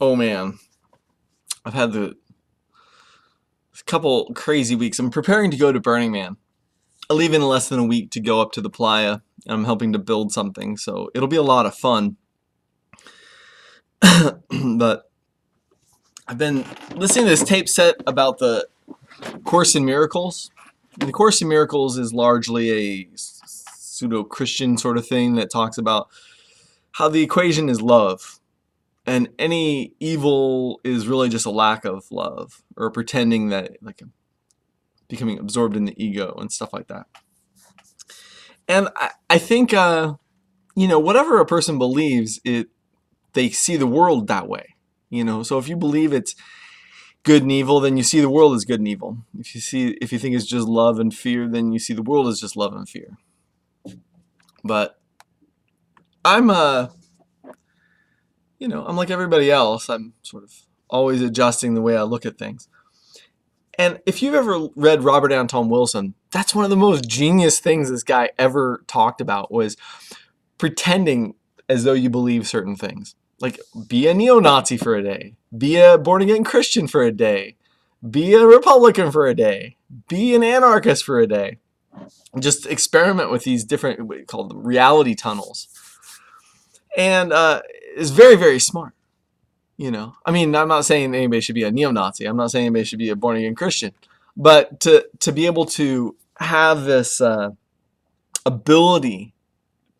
Oh man, I've had the couple crazy weeks. I'm preparing to go to Burning Man. I leave in less than a week to go up to the playa, and I'm helping to build something, so it'll be a lot of fun. But I've been listening to this tape set about the Course in Miracles. And the Course in Miracles is largely a pseudo-Christian sort of thing that talks about how the equation is love, and any evil is really just a lack of love or pretending that, like, becoming absorbed in the ego and stuff like that. And I think whatever a person believes, they see the world that way. So if you believe it's good and evil, then you see the world as good and evil. If you think it's just love and fear, then you see the world as just love and fear. But I'm I'm like everybody else. I'm sort of always adjusting the way I look at things. And if you've ever read Robert Anton Wilson, that's one of the most genius things this guy ever talked about, was pretending as though you believe certain things. Like, be a neo-Nazi for a day. Be a born-again Christian for a day. Be a Republican for a day. Be an anarchist for a day. Just experiment with these different, what we call them, reality tunnels. And it's very, very smart. I mean, I'm not saying anybody should be a neo-Nazi. I'm not saying anybody should be a born-again Christian. But to be able to have this ability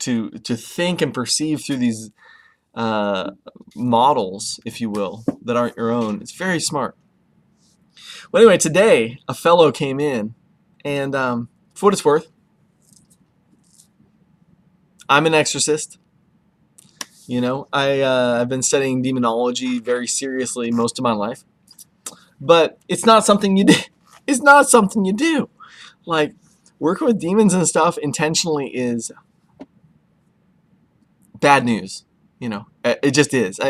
to think and perceive through these models, if you will, that aren't your own, it's very smart. Well, anyway, today a fellow came in, and for what it's worth, I'm an exorcist. I've been studying demonology very seriously most of my life, but it's not something you do. It's not something you do. Like, working with demons and stuff intentionally is bad news. It just is.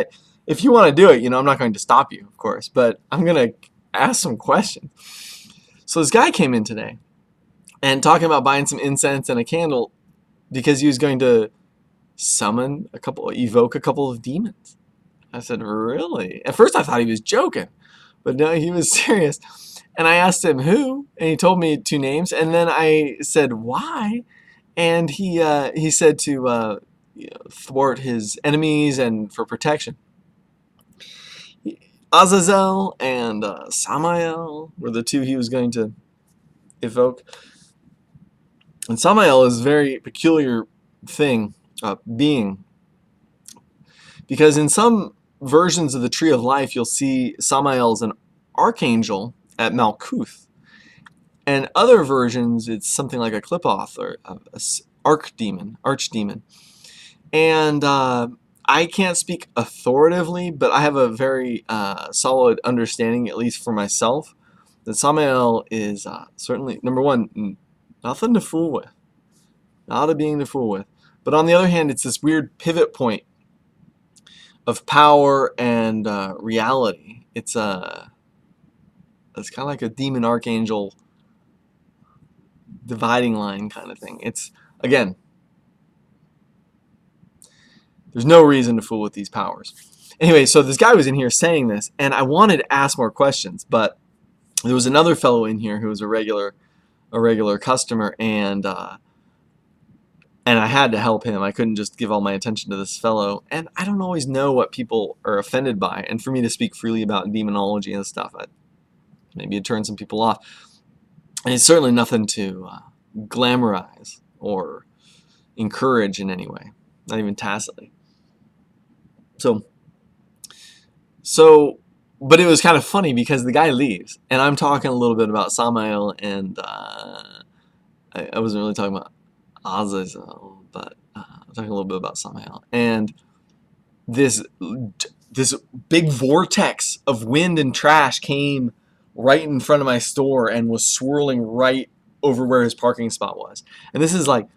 If you want to do it, I'm not going to stop you, of course, but I'm going to ask some questions. So this guy came in today and talking about buying some incense and a candle because he was going to evoke a couple of demons. I said, really? At first I thought he was joking, but no, he was serious. And I asked him who, and he told me two names, and then I said, why? And he said to thwart his enemies and for protection. Azazel and Samael were the two he was going to evoke. And Samael is a very peculiar being, because in some versions of the Tree of Life, you'll see Samael as an archangel at Malkuth. And other versions, it's something like a Qliphoth or a archdemon. And I can't speak authoritatively, but I have a very solid understanding, at least for myself, that Samael is certainly, number one, nothing to fool with. Not a being to fool with. But on the other hand, it's this weird pivot point of power and reality. It's kind of like a demon archangel dividing line kind of thing. It's, again, there's no reason to fool with these powers. Anyway, so this guy was in here saying this, and I wanted to ask more questions, but there was another fellow in here who was a regular customer, and I had to help him. I couldn't just give all my attention to this fellow, and I don't always know what people are offended by, and for me to speak freely about demonology and stuff, maybe it turns some people off. And it's certainly nothing to glamorize or encourage in any way, not even tacitly. So, but it was kind of funny because the guy leaves, and I'm talking a little bit about Samael, and I wasn't really talking about Azazel, but I'm talking a little bit about Samael. And this big vortex of wind and trash came right in front of my store and was swirling right over where his parking spot was. And this is like,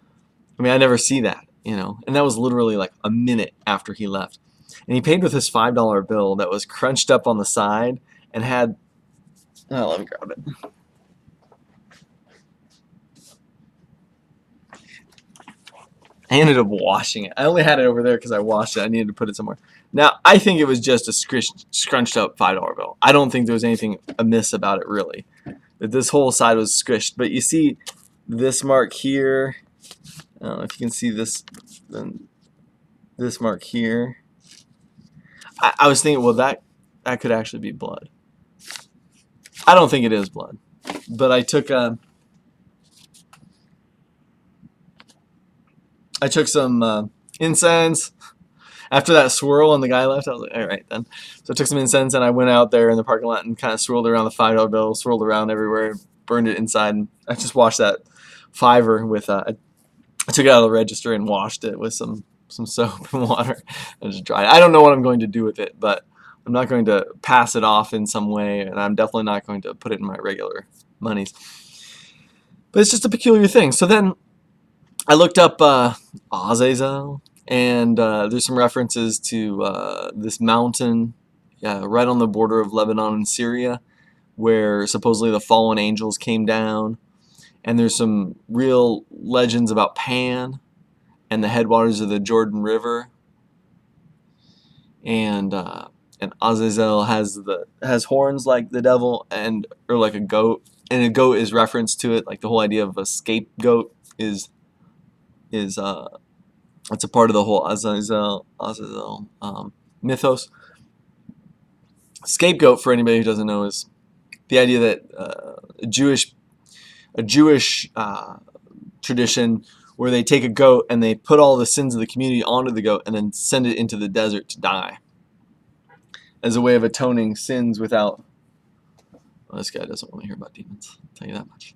I mean, I never see that, and that was literally like a minute after he left. And he paid with his $5 bill that was crunched up on the side and had, let me grab it. I ended up washing it. I only had it over there because I washed it. I needed to put it somewhere. Now, I think it was just a scrunched up $5 bill. I don't think there was anything amiss about it, really. That this whole side was squished. But you see this mark here. I don't know if you can see this. Then this mark here. I was thinking, well, that could actually be blood. I don't think it is blood. But I took some incense. After that swirl and the guy left, I was like, all right then. So I took some incense and I went out there in the parking lot and kind of swirled around the $5 bill, swirled around everywhere, burned it inside. And I just washed that $5 with, I took it out of the register and washed it with some soap and water and just dried it. I don't know what I'm going to do with it, but I'm not going to pass it off in some way, and I'm definitely not going to put it in my regular monies. But it's just a peculiar thing. So then I looked up Azazel. And there's some references to this mountain right on the border of Lebanon and Syria, where supposedly the fallen angels came down. And there's some real legends about Pan and the headwaters of the Jordan River. And Azazel has horns like the devil or like a goat, and a goat is reference to it. Like the whole idea of a scapegoat is it's a part of the whole Azazel mythos. Scapegoat, for anybody who doesn't know, is the idea that a Jewish tradition where they take a goat and they put all the sins of the community onto the goat and then send it into the desert to die as a way of atoning sins without... Well, this guy doesn't want to hear about demons, I'll tell you that much.